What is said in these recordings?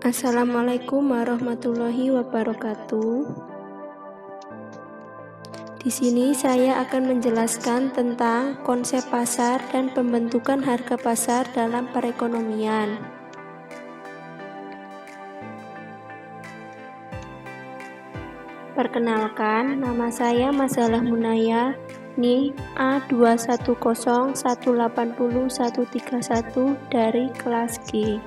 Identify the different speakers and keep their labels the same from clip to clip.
Speaker 1: Assalamualaikum warahmatullahi wabarakatuh. Di sini saya akan menjelaskan tentang konsep pasar dan pembentukan harga pasar dalam perekonomian. Perkenalkan, nama saya Masalah Munaya, NIM A210180131 dari kelas G.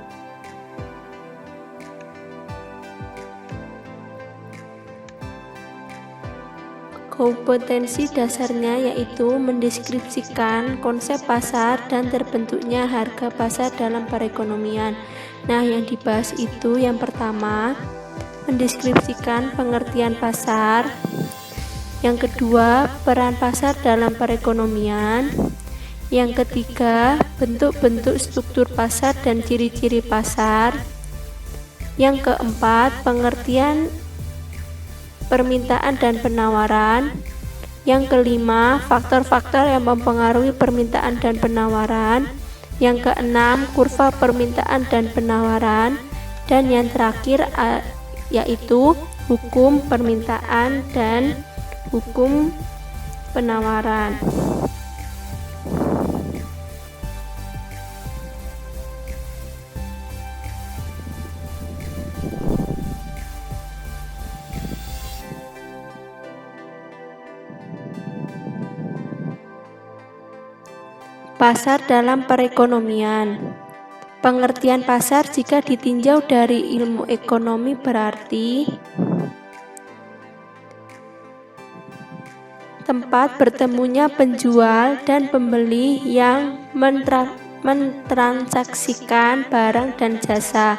Speaker 1: Kompetensi dasarnya yaitu mendeskripsikan konsep pasar dan terbentuknya harga pasar dalam perekonomian. Nah, yang dibahas itu yang pertama, mendeskripsikan pengertian pasar. Yang kedua, peran pasar dalam perekonomian. Yang ketiga, bentuk-bentuk struktur pasar dan ciri-ciri pasar. Yang keempat, pengertian permintaan dan penawaran. Yang kelima, faktor-faktor yang mempengaruhi permintaan dan penawaran. Yang keenam, kurva permintaan dan penawaran. Dan yang terakhir yaitu hukum permintaan dan hukum penawaran. Pasar dalam perekonomian. Pengertian pasar jika ditinjau dari ilmu ekonomi berarti tempat bertemunya penjual dan pembeli yang mentransaksikan barang dan jasa.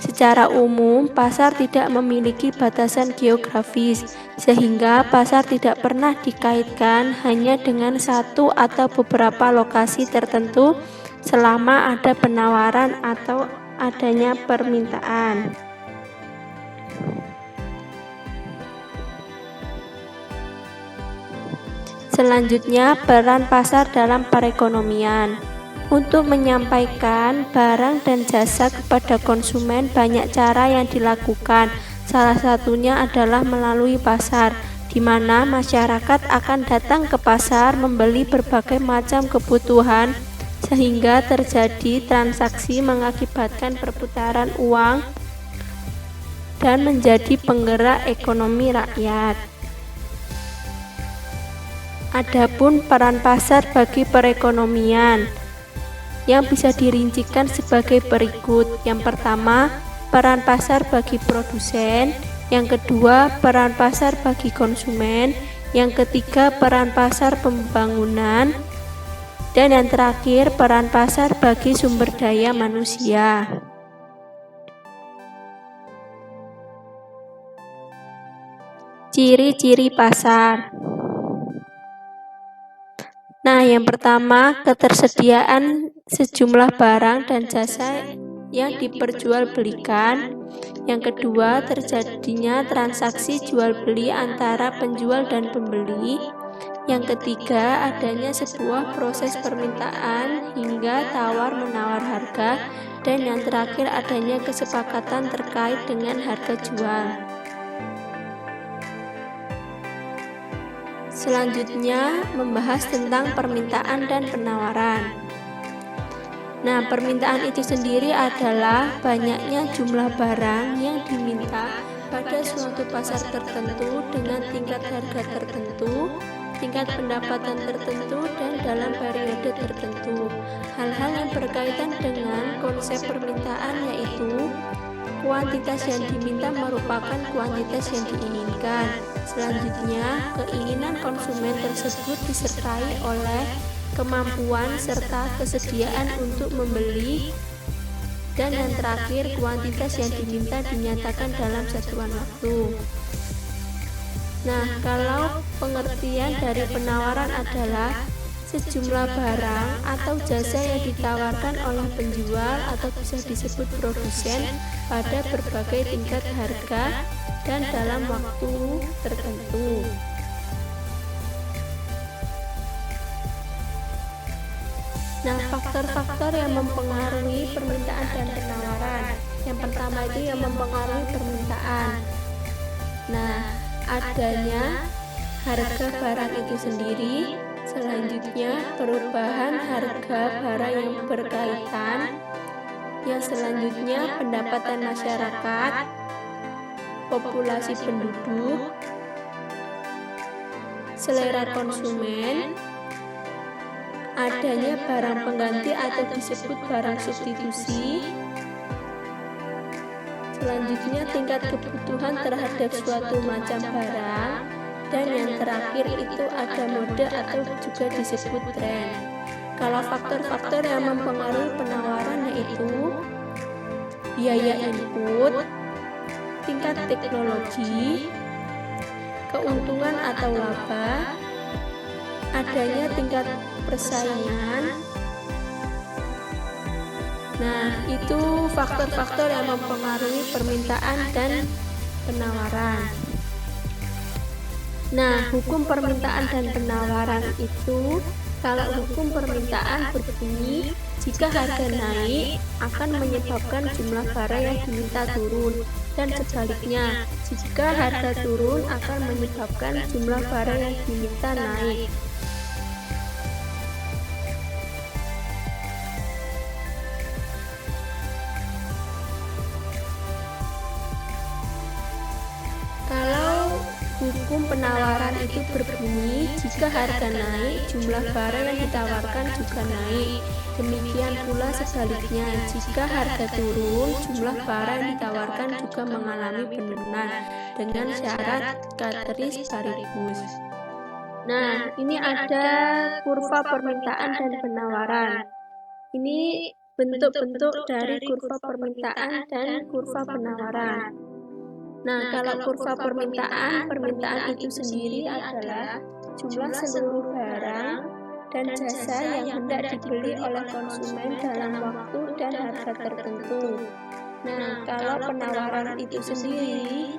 Speaker 1: Secara umum, pasar tidak memiliki batasan geografis, sehingga pasar tidak pernah dikaitkan hanya dengan satu atau beberapa lokasi tertentu selama ada penawaran atau adanya permintaan. Selanjutnya, peran pasar dalam perekonomian. Untuk menyampaikan barang dan jasa kepada konsumen, banyak cara yang dilakukan. Salah satunya adalah melalui pasar, di mana masyarakat akan datang ke pasar membeli berbagai macam kebutuhan, sehingga terjadi transaksi mengakibatkan perputaran uang dan menjadi penggerak ekonomi rakyat. Adapun peran pasar bagi perekonomian yang bisa dirincikan sebagai berikut. Yang pertama, peran pasar bagi produsen. Yang kedua, peran pasar bagi konsumen. Yang ketiga, peran pasar pembangunan. Dan yang terakhir, peran pasar bagi sumber daya manusia. Ciri-ciri pasar. Nah, yang pertama, ketersediaan sejumlah barang dan jasa yang diperjualbelikan. Yang kedua, terjadinya transaksi jual beli antara penjual dan pembeli. Yang ketiga, adanya sebuah proses permintaan hingga tawar-menawar harga. Dan yang terakhir, adanya kesepakatan terkait dengan harga jual. Selanjutnya, membahas tentang permintaan dan penawaran. Nah, permintaan itu sendiri adalah banyaknya jumlah barang yang diminta pada suatu pasar tertentu dengan tingkat harga tertentu, tingkat pendapatan tertentu, dan dalam periode tertentu. Hal-hal yang berkaitan dengan konsep permintaan yaitu kuantitas yang diminta merupakan kuantitas yang diinginkan. Selanjutnya, keinginan konsumen tersebut disertai oleh kemampuan serta kesediaan untuk membeli. Dan yang terakhir, kuantitas yang diminta dinyatakan dalam satuan waktu. Nah, kalau pengertian dari penawaran adalah sejumlah barang atau jasa yang ditawarkan oleh penjual atau bisa disebut produsen pada berbagai tingkat harga dan dalam waktu tertentu. Nah, faktor-faktor yang mempengaruhi permintaan dan penawaran. Yang pertama itu yang mempengaruhi permintaan. Nah, adanya harga barang itu sendiri. Selanjutnya, perubahan harga barang yang berkaitan. Yang selanjutnya, pendapatan masyarakat, populasi penduduk, selera konsumen, adanya barang pengganti atau disebut barang substitusi. Selanjutnya, tingkat kebutuhan terhadap suatu macam barang. Dan yang terakhir itu ada mode atau juga disebut tren. Kalau faktor-faktor yang mempengaruhi penawaran yaitu biaya input, tingkat teknologi, keuntungan atau laba, adanya tingkat persaingan. Nah, itu faktor-faktor yang mempengaruhi permintaan dan penawaran. Nah, hukum permintaan dan penawaran itu, kalau hukum permintaan berbunyi, jika harga naik akan menyebabkan jumlah barang yang diminta turun, dan sebaliknya, jika harga turun akan menyebabkan jumlah barang yang diminta naik. Hukum penawaran itu berbunyi, jika harga naik, jumlah barang yang ditawarkan juga naik. Demikian pula sebaliknya, jika harga turun, jumlah barang yang ditawarkan juga mengalami penurunan dengan syarat ceteris paribus. Nah, ini ada kurva permintaan dan penawaran. Ini bentuk-bentuk dari kurva permintaan dan kurva penawaran. Nah, kalau kurva permintaan itu sendiri adalah jumlah seluruh barang dan jasa yang hendak dibeli oleh konsumen dalam waktu dan harga tertentu. Nah, kalau penawaran itu sendiri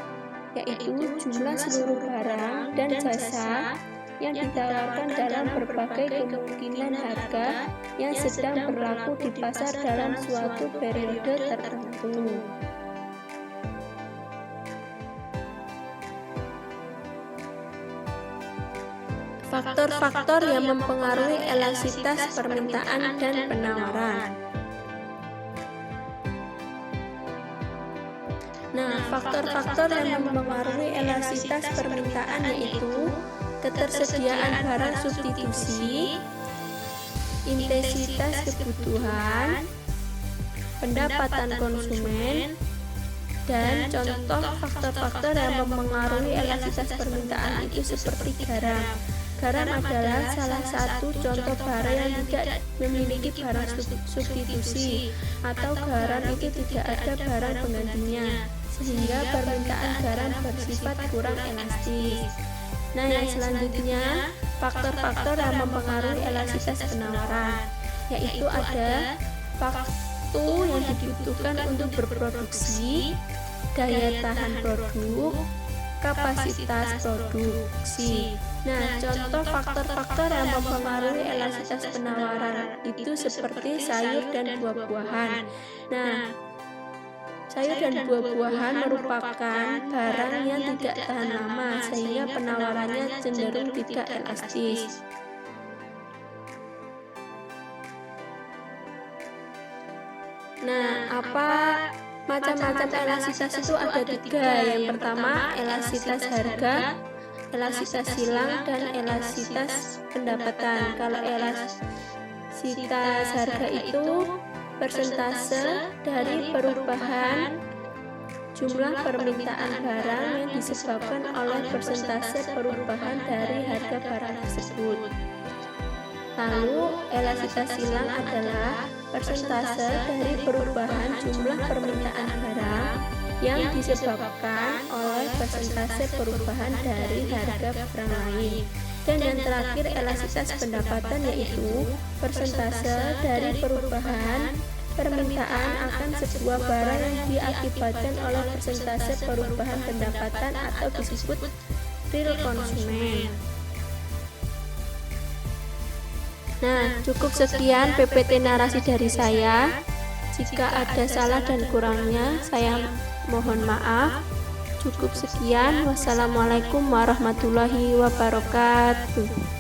Speaker 1: yaitu jumlah seluruh barang dan jasa yang ditawarkan dalam berbagai kemungkinan harga yang sedang berlaku di pasar dalam suatu periode tertentu. Faktor-faktor yang mempengaruhi elastisitas permintaan dan penawaran. Nah, faktor-faktor yang mempengaruhi elastisitas permintaan yaitu ketersediaan barang substitusi, intensitas kebutuhan, pendapatan konsumen, dan contoh faktor-faktor yang mempengaruhi elastisitas permintaan itu seperti garam. Garam adalah salah satu contoh barang yang tidak memiliki barang substitusi, atau garam itu tidak ada barang penggantinya, sehingga permintaan garam bersifat kurang elastis. Nah, yang selanjutnya, faktor-faktor yang mempengaruhi elastisitas penawaran, yaitu ada waktu yang dibutuhkan untuk berproduksi, daya tahan produk, kapasitas produksi. Nah, contoh faktor-faktor yang mempengaruhi elastisitas penawaran itu seperti sayur dan buah-buahan. Nah, sayur dan buah-buahan merupakan barang yang tidak tahan lama, sehingga penawarannya cenderung tidak elastis. Nah, macam-macam elastisitas itu ada 3. Yang pertama, elastisitas harga, elastisitas silang, dan elastisitas pendapatan. Kalau elastisitas harga itu persentase dari perubahan jumlah permintaan barang yang disebabkan oleh persentase perubahan dari harga barang tersebut. Lalu, elastisitas silang adalah persentase dari perubahan jumlah permintaan barang yang disebabkan oleh persentase perubahan dari harga barang lain. Dan yang terakhir, elastisitas pendapatan yaitu persentase dari perubahan permintaan akan sebuah barang yang diakibatkan oleh persentase perubahan pendapatan atau disebut real konsumen. Nah, cukup sekian PPT narasi dari saya. Jika ada salah dan kurangnya, saya mohon maaf. Cukup sekian. Wassalamualaikum warahmatullahi wabarakatuh.